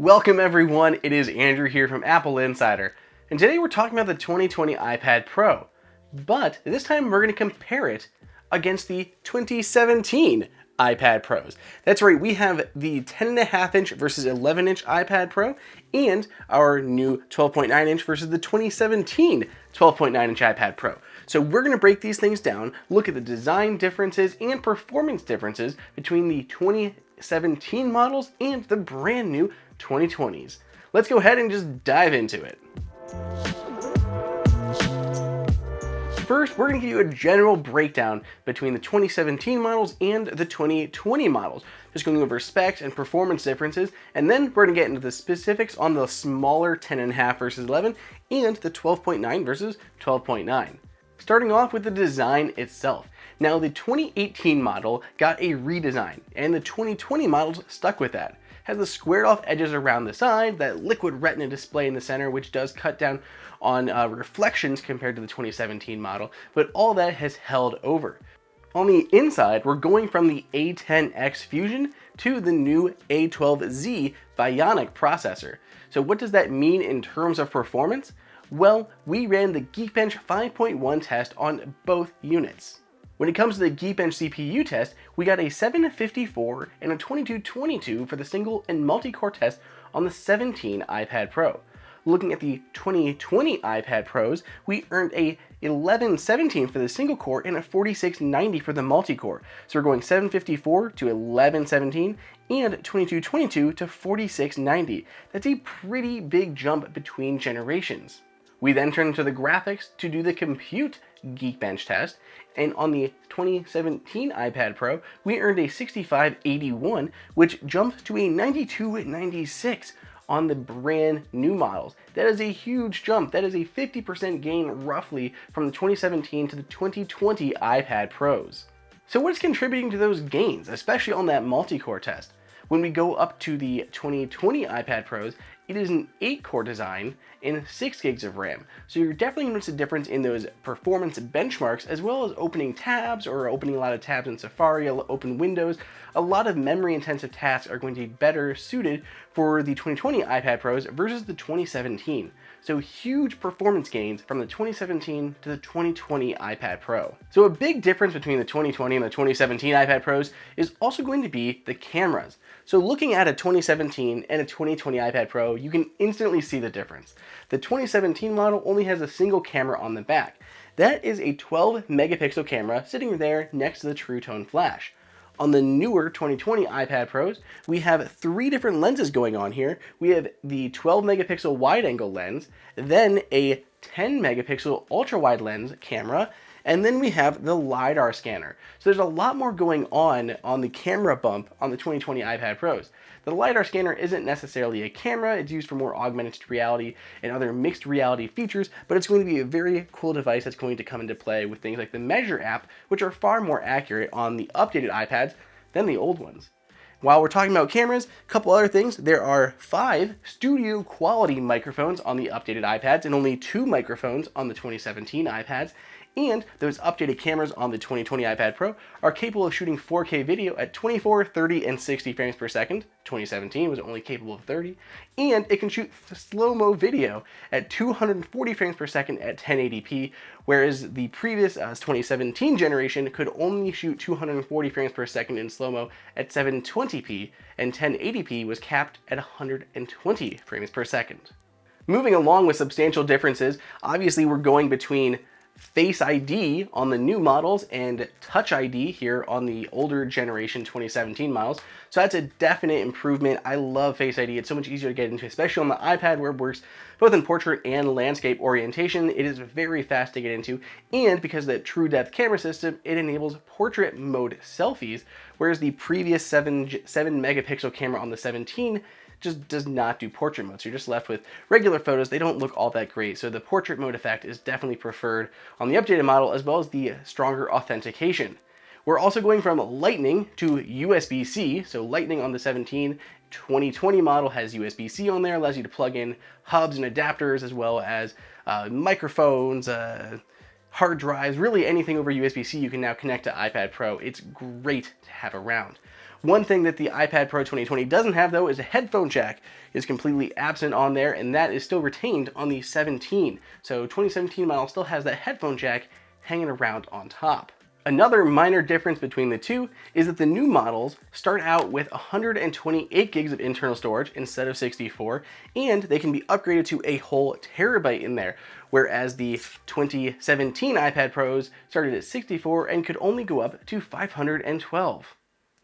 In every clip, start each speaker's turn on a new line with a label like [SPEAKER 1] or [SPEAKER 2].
[SPEAKER 1] Welcome everyone, it is Andrew here from AppleInsider, and today we're talking about the 2020 iPad Pro, but this time we're going to compare it against the 2017 iPad Pros. That's right, we have the 10.5-inch versus 11-inch iPad Pro, and our new 12.9-inch versus the 2017 12.9-inch iPad Pro. So we're going to break these things down, look at the design differences and performance differences between the 2017 models and the brand new 2020s. Let's go ahead and just dive into it. First, we're going to give you a general breakdown between the 2017 models and the 2020 models. Just going over specs and performance differences, and then we're going to get into the specifics on the smaller 10.5 versus 11 and the 12.9 versus 12.9. Starting off with the design itself. Now, the 2018 model got a redesign, and the 2020 models stuck with that. Has the squared off edges around the side, that liquid retina display in the center, which does cut down on reflections compared to the 2017 model, but all that has held over. On the inside, we're going from the A10X Fusion to the new A12Z Bionic processor. So what does that mean in terms of performance? Well, we ran the Geekbench 5.1 test on both units. When it comes to the Geekbench CPU test, we got a 754 and a 2222 for the single and multi-core test on the 17 iPad Pro. Looking at the 2020 iPad Pros, we earned a 1117 for the single core and a 4690 for the multi-core. So we're going 754 to 1117 and 2222 to 4690. That's a pretty big jump between generations. We then turn to the graphics to do the compute Geekbench test, and on the 2017 iPad Pro, we earned a 6581, which jumped to a 9296 on the brand new models. That is a huge jump. That is a 50% gain roughly from the 2017 to the 2020 iPad Pros. So what's contributing to those gains, especially on that multi-core test? When we go up to the 2020 iPad Pros, it is an 8-core design and 6 gigs of RAM. So you're definitely going to notice a difference in those performance benchmarks, as well as opening tabs or opening a lot of tabs in Safari, open windows. A lot of memory intensive tasks are going to be better suited for the 2020 iPad Pros versus the 2017. So huge performance gains from the 2017 to the 2020 iPad Pro. So a big difference between the 2020 and the 2017 iPad Pros is also going to be the cameras. So looking at a 2017 and a 2020 iPad Pro, you can instantly see the difference. The 2017 model only has a single camera on the back. That is a 12 megapixel camera sitting there next to the True Tone flash. On the newer 2020 iPad Pros, we have 3 different lenses going on here. We have the 12 megapixel wide angle lens, then a 10 megapixel ultra wide lens camera, and then we have the LiDAR scanner. So there's a lot more going on the camera bump on the 2020 iPad Pros. The LiDAR scanner isn't necessarily a camera, it's used for more augmented reality and other mixed reality features, but it's going to be a very cool device that's going to come into play with things like the Measure app, which are far more accurate on the updated iPads than the old ones. While we're talking about cameras, a couple other things. There are 5 studio quality microphones on the updated iPads and only 2 microphones on the 2017 iPads. And those updated cameras on the 2020 iPad Pro are capable of shooting 4K video at 24, 30, and 60 frames per second. 2017 was only capable of 30. And it can shoot slow-mo video at 240 frames per second at 1080p, whereas the previous 2017 generation could only shoot 240 frames per second in slow-mo at 720p, and 1080p was capped at 120 frames per second. Moving along with substantial differences, obviously we're going between Face ID on the new models and Touch ID here on the older generation 2017 models. So that's a definite improvement. I love Face ID. It's so much easier to get into, especially on the iPad where it works both in portrait and landscape orientation. It is very fast to get into, and because of the true depth camera system, it enables portrait mode selfies, whereas the previous 7 megapixel camera on the 17 just does not do portrait mode. So you're just left with regular photos. They don't look all that great. So the portrait mode effect is definitely preferred on the updated model, as well as the stronger authentication. We're also going from Lightning to USB-C. So Lightning on the 17, 2020 model has USB-C on there, allows you to plug in hubs and adapters, as well as microphones, hard drives, really anything over USB-C you can now connect to iPad Pro. It's great to have around. One thing that the iPad Pro 2020 doesn't have though is a headphone jack. It's completely absent on there, and that is still retained on the 17. So 2017 model still has that headphone jack hanging around on top. Another minor difference between the two is that the new models start out with 128 gigs of internal storage instead of 64, and they can be upgraded to a whole terabyte in there, whereas the 2017 iPad Pros started at 64 and could only go up to 512.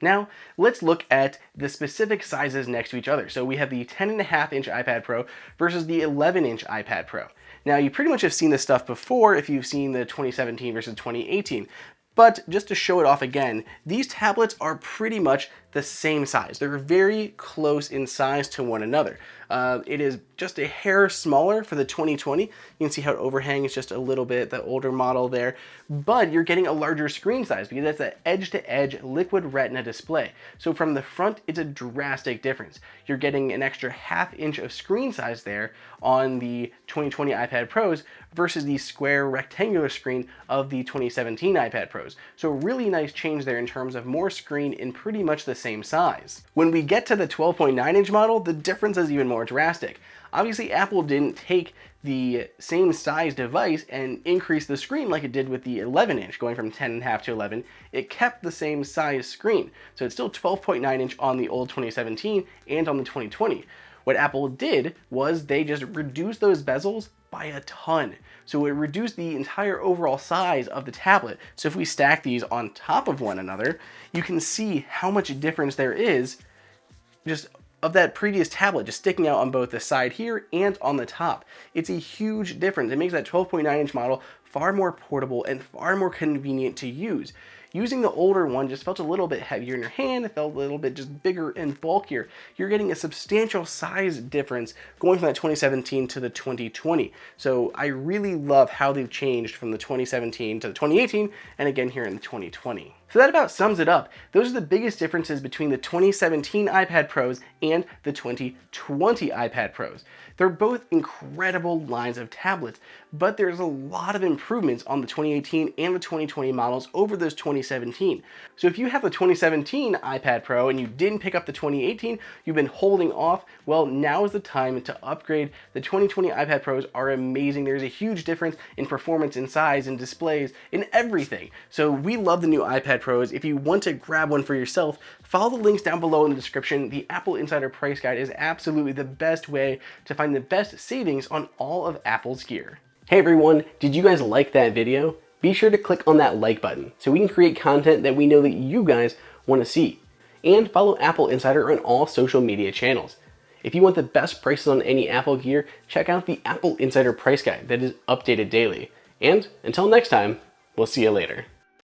[SPEAKER 1] Now, let's look at the specific sizes next to each other. So we have the 10.5-inch iPad Pro versus the 11-inch iPad Pro. Now, you pretty much have seen this stuff before if you've seen the 2017 versus 2018. But just to show it off again, these tablets are pretty much the same size. They're very close in size to one another. It is just a hair smaller for the 2020. You can see how it overhangs just a little bit, the older model there. But you're getting a larger screen size because that's an edge-to-edge liquid retina display. So from the front, it's a drastic difference. You're getting an extra ½ inch of screen size there on the 2020 iPad Pros versus the square rectangular screen of the 2017 iPad Pros. So really nice change there in terms of more screen in pretty much the same size. When we get to the 12.9-inch model, the difference is even more drastic. Obviously, Apple didn't take the same size device and increase the screen like it did with the 11-inch, going from 10.5 to 11. It kept the same size screen. So it's still 12.9-inch on the old 2017 and on the 2020. What Apple did was they just reduced those bezels by a ton. So it reduced the entire overall size of the tablet. So if we stack these on top of one another, you can see how much difference there is just of that previous tablet just sticking out on both the side here and on the top. It's a huge difference. It makes that 12.9-inch model far more portable and far more convenient to use. Using the older one just felt a little bit heavier in your hand. It felt a little bit just bigger and bulkier. You're getting a substantial size difference going from that 2017 to the 2020. So I really love how they've changed from the 2017 to the 2018 and again here in the 2020. So that about sums it up. Those are the biggest differences between the 2017 iPad Pros and the 2020 iPad Pros. They're both incredible lines of tablets, but there's a lot of improvements on the 2018 and the 2020 models over those 2017. So if you have the 2017 iPad Pro and you didn't pick up the 2018, you've been holding off, well, now is the time to upgrade. The 2020 iPad Pros are amazing. There's a huge difference in performance, in size, in displays, in everything. So we love the new iPad Pros. If you want to grab one for yourself, follow the links down below in the description. The Apple Insider price guide is absolutely the best way to find the best savings on all of Apple's gear. Hey everyone, did you guys like that video? Be sure to click on that like button so we can create content that we know that you guys want to see. And follow Apple Insider on all social media channels. If you want the best prices on any Apple gear, check out the Apple Insider price guide that is updated daily. And until next time, we'll see you later.